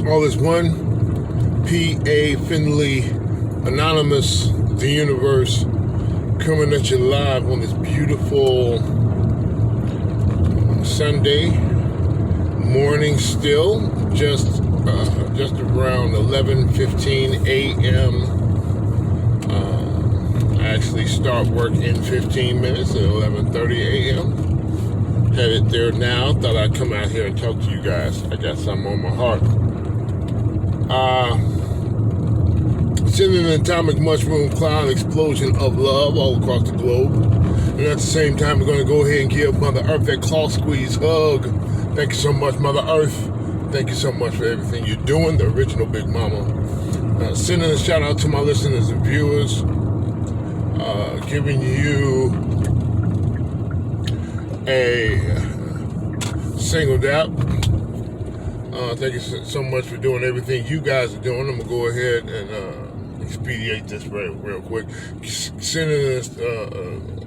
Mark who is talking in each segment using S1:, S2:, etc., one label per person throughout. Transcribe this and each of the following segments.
S1: All is one. P.A. Finley, Anonymous, the universe, coming at you live on this beautiful Sunday morning. Still just around 11:15 a.m. I actually start work in 15 minutes at 11:30 a.m. Headed there now. Thought I'd come out here and talk to you guys. I got something on my heart. Sending an atomic mushroom cloud explosion of love all across the globe. And at the same time, we're going to go ahead and give Mother Earth that claw squeeze hug. Thank you so much, Mother Earth. Thank you so much for everything you're doing, the original Big Mama. Sending a shout out to my listeners and viewers. Giving you a single dap. Thank you so much for doing everything you guys are doing. I'm going to go ahead and expedite this real quick. Sending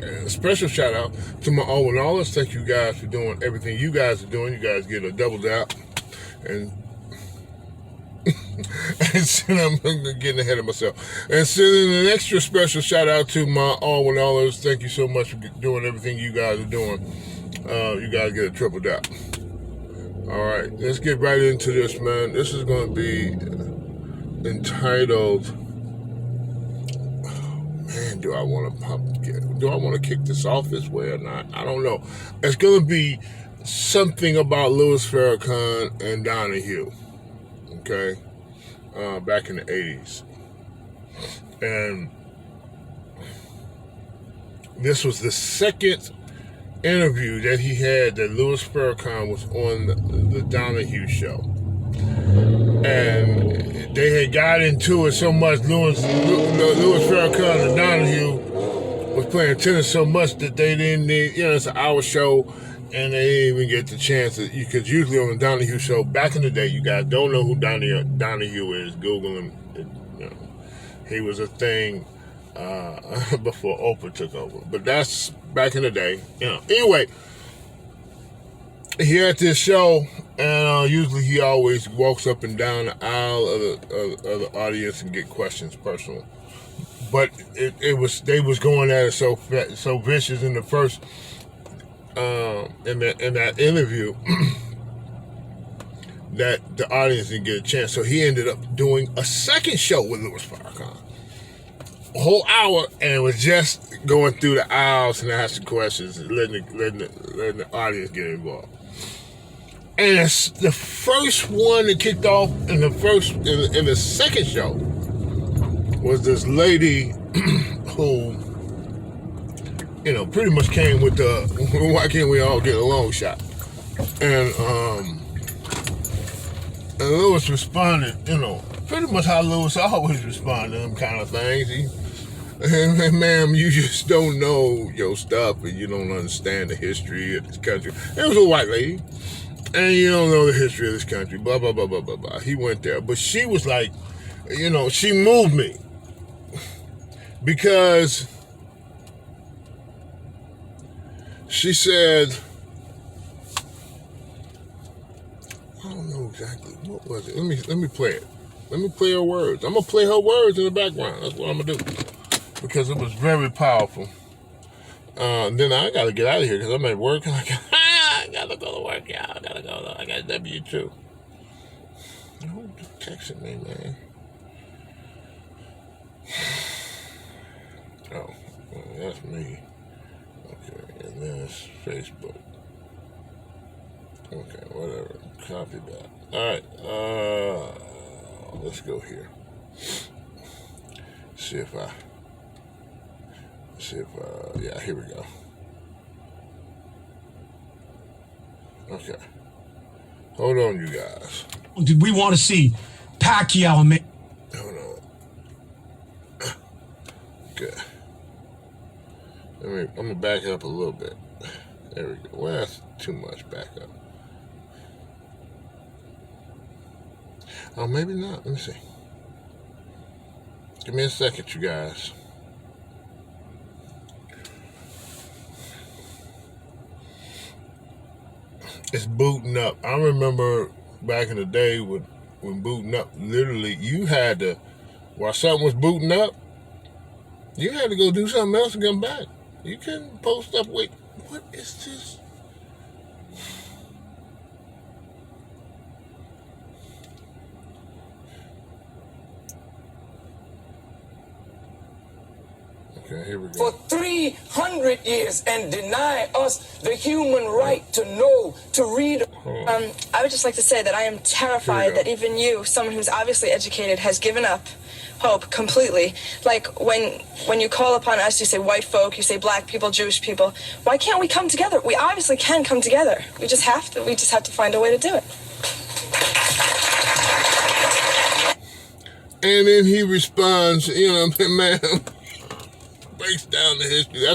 S1: a special shout out to my All1llA. Thank you guys for doing everything you guys are doing. You guys get a double dap. And I'm getting ahead of myself. And sending an extra special shout out to my All1llAs. Thank you so much for doing everything you guys are doing. You guys get a triple dap. All right, let's get right into this, man. This is going to be entitled. Man, do I want to kick this off this way or not? I don't know. It's going to be something about Louis Farrakhan and Donahue. Okay, back in the 80s, and this was the second interview that he had that Louis Farrakhan was on the Donahue show, and they had got into it so much. Louis Farrakhan and Donahue was playing tennis so much that they didn't need, it's an hour show. And they didn't even get the chance to, because usually on the Donahue show, back in the day, you guys don't know who Donahue is, Google him. He was a thing before Oprah took over. But that's back in the day. Anyway, he had this show, and usually he always walks up and down the aisle of the audience and get questions personal. But they was going at it so vicious in the first. In that interview that the audience didn't get a chance. So he ended up doing a second show with Louis Farrakhan. A whole hour, and it was just going through the aisles and asking questions and letting the audience get involved. And it's the first one that kicked off in the second show was this lady who pretty much came with the why can't we all get along shot. And Louis responded, pretty much how Louis always responded to them kind of things. And ma'am, you just don't know your stuff and you don't understand the history of this country. It was a white lady. And you don't know the history of this country, blah, blah, blah, blah, blah, blah. He went there. But she was like, she moved me. Because she said, I don't know exactly, what was it? Let me play it. Let me play her words. I'm going to play her words in the background. That's what I'm going to do. Because it was very powerful. Then I got to get out of here because I'm at work and I got to go to work, y'all. I got W2. Who's texting me, man? Oh, well, that's me. Okay, and then it's Facebook. Okay, whatever. Copy that. Alright, let's go here. Yeah, here we go. Okay. Hold on, you guys.
S2: Did we want to see Pacquiao make?
S1: Hold on. Good. I'm gonna back up a little bit. There we go. Well, that's too much back up. Oh, maybe not. Let me see. Give me a second, you guys. It's booting up. I remember back in the day with when booting up, literally, you had to, while something was booting up, you had to go do something else and come back. You couldn't post up, wait, what is this? Okay, here we go.
S3: For 300 years and deny us the human right to know, to read.
S4: I would just like to say that I am terrified that even you, someone who's obviously educated, has given up hope completely. Like when you call upon us, you say white folk, you say black people, Jewish people. Why can't we come together? We obviously can come together. We just have to. We just have to find a way to do it.
S1: And then he responds, man, breaks down the history.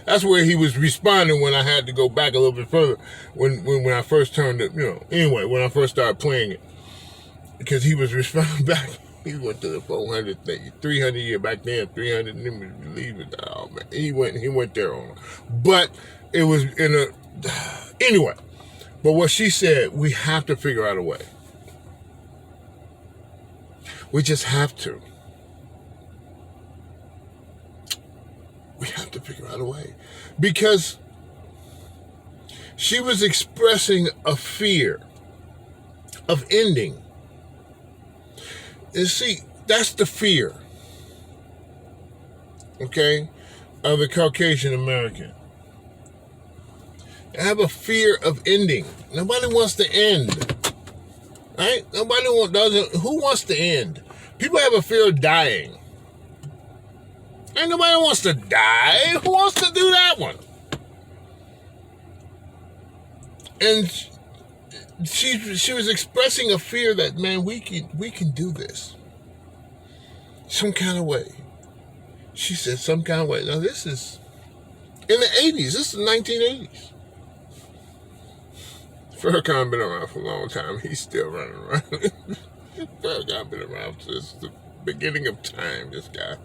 S1: That's where he was responding when I had to go back a little bit further. When I first turned it, anyway, when I first started playing it. Because he was responding back. He went to the 400 thing, 300 year back then, 300, and then we leave it. Oh, man. He went there on. But it was anyway. But what she said, we have to figure out a way. We just have to. We have to figure out a way. Because she was expressing a fear of ending. And see, that's the fear, okay, of the Caucasian American. They have a fear of ending. Nobody wants to end. Right? Who wants to end? People have a fear of dying. Ain't nobody wants to die. Who wants to do that one? And she was expressing a fear that, man, we can do this. Some kind of way. She said some kind of way. Now this is in the 80s. This is the 1980s. Farrakhan been around for a long time. He's still running around. Farrakhan been around since the beginning of time, this guy.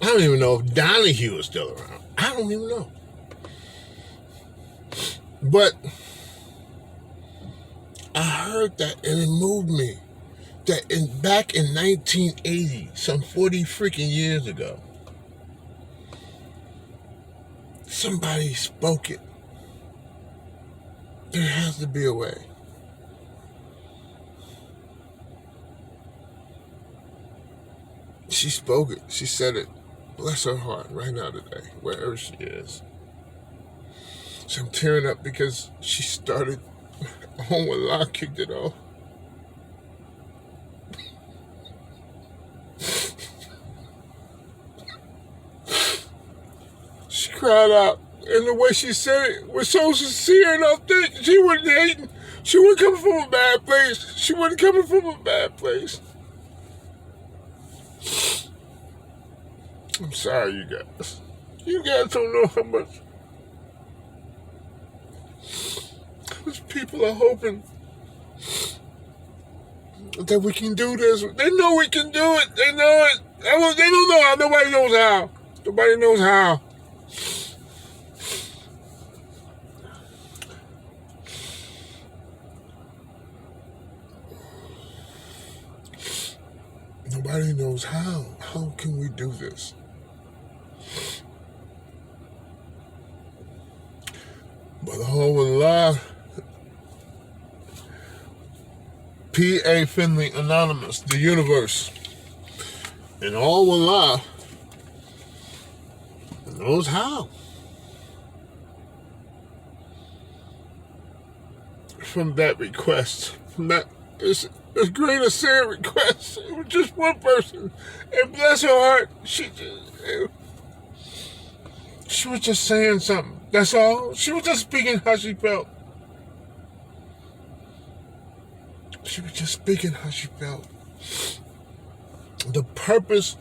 S1: I don't even know if Donahue is still around. I don't even know. But I heard that and it moved me. That back in 1980, some 40 freaking years ago, somebody spoke it. There has to be a way. She spoke it. She said it. Bless her heart right now today, wherever she is. So I'm tearing up because she started. All1llA kicked it off. She cried out. And the way she said it was so sincere and authentic. She wasn't hating. She wasn't coming from a bad place. She wasn't coming from a bad place. I'm sorry, you guys. You guys don't know how much. Because people are hoping that we can do this. They know we can do it. They know it. They don't know how. Nobody knows how. Nobody knows how. Nobody knows how. How can we do this? But All1llA, P.A. Finley Anonymous, the universe, and All1llA knows how. From that request, from that as great a sad request, it was just one person, and bless her heart, she was just saying something. That's all. She was just speaking how she felt. She was just speaking how she felt. The purpose,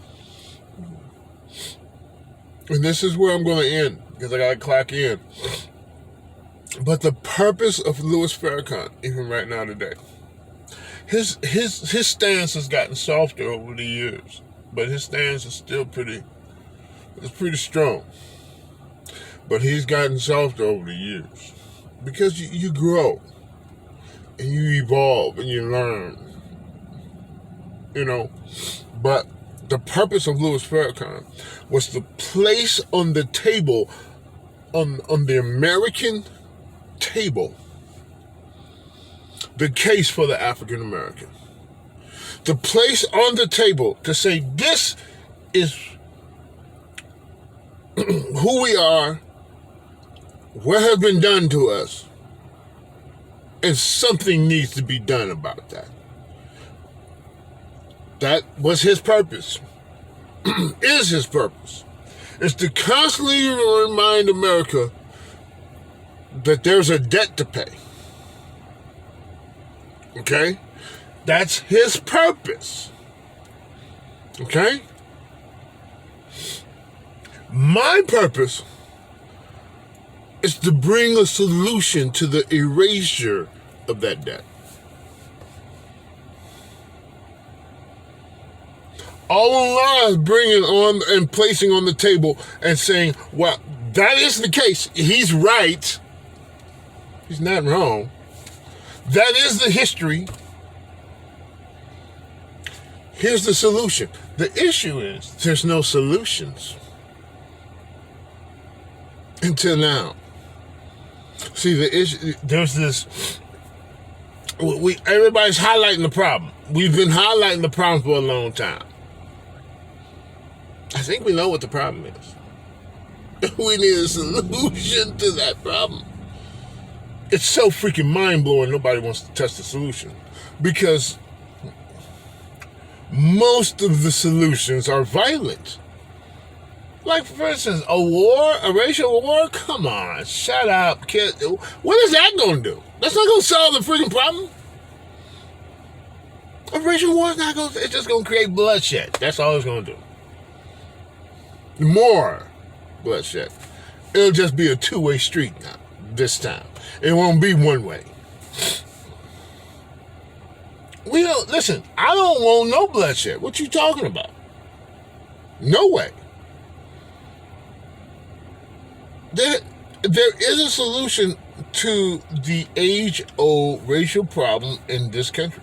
S1: and this is where I'm going to end because I got to clock in. But the purpose of Louis Farrakhan, even right now today, his stance has gotten softer over the years, but his stance is still pretty strong. But he's gotten softer over the years because you grow. and you evolve and you learn, But the purpose of Louis Farrakhan was to place on the table, on the American table, the case for the African American. To place on the table, to say this is who we are, what has been done to us, and something needs to be done about that. That was his purpose, is his purpose. It's to constantly remind America that there's a debt to pay. Okay? That's his purpose. Okay? My purpose is to bring a solution to the erasure of that debt. AllOneAll is bringing on and placing on the table and saying, well, that is the case. He's right. He's not wrong. That is the history. Here's the solution. The issue is there's no solutions until now. See, the issue, there's this, everybody's highlighting the problem. We've been highlighting the problem for a long time. I think we know what the problem is. We need a solution to that problem. It's so freaking mind-blowing, nobody wants to touch the solution. Because most of the solutions are violent. Like, for instance, a war, a racial war? Come on, shut up, kid. What is that going to do? That's not going to solve the freaking problem. A racial war is not going to, it's just going to create bloodshed. That's all it's going to do. More bloodshed. It'll just be a two-way street now, this time. It won't be one way. We don't, listen, I don't want no bloodshed. What you talking about? No way. There is a solution to the age-old racial problem in this country.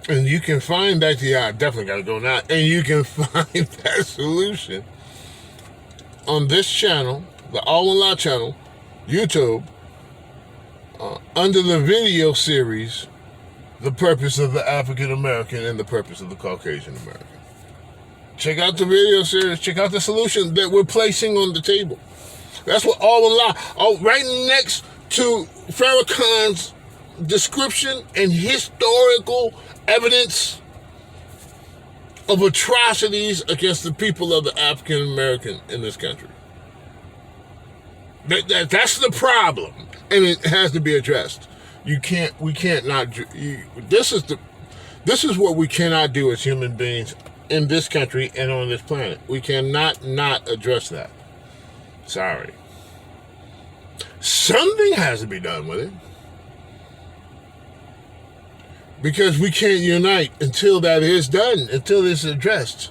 S1: And you can find that, I definitely got to go now. And you can find that solution on this channel, the All1llA channel, YouTube, under the video series, The Purpose of the African American and the Purpose of the Caucasian American. Check out the video series. Check out the solution that we're placing on the table. That's what All1llA, right next to Farrakhan's description and historical evidence of atrocities against the people of the African American in this country. That's the problem, and it has to be addressed. We can't not. This is what we cannot do as human beings in this country and on this planet. We cannot not address that. Sorry. Something has to be done with it. Because we can't unite until that is done, until it's addressed.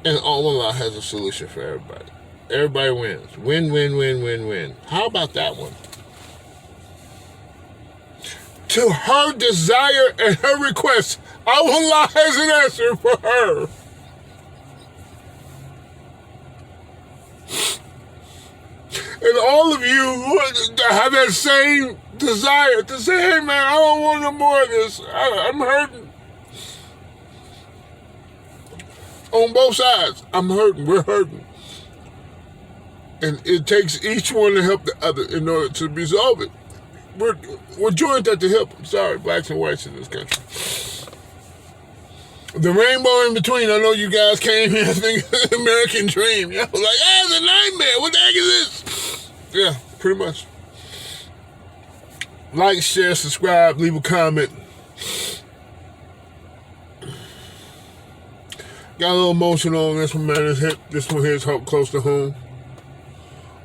S1: And AllOneAll has a solution for everybody. Everybody wins. Win, win, win, win, win. How about that one? To her desire and her request, AllOneAll has an answer for her. And all of you who have that same desire to say, hey man, I don't want no more of this. I'm hurting. On both sides, I'm hurting. We're hurting. And it takes each one to help the other in order to resolve it. We're joined at the hip. I'm sorry, blacks and whites in this country. The rainbow in between, I know you guys came here thinking American dream. Y'all was like, it's a nightmare. What the heck is this? Yeah, pretty much. Like, share, subscribe, leave a comment. Got a little emotional on this one, man. This one here is close to home.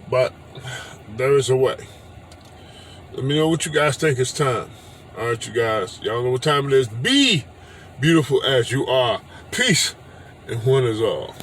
S1: But there is a way. Let me know what you guys think it's time. All right, you guys. Y'all know what time it is. Be beautiful as you are. Peace, and one is all.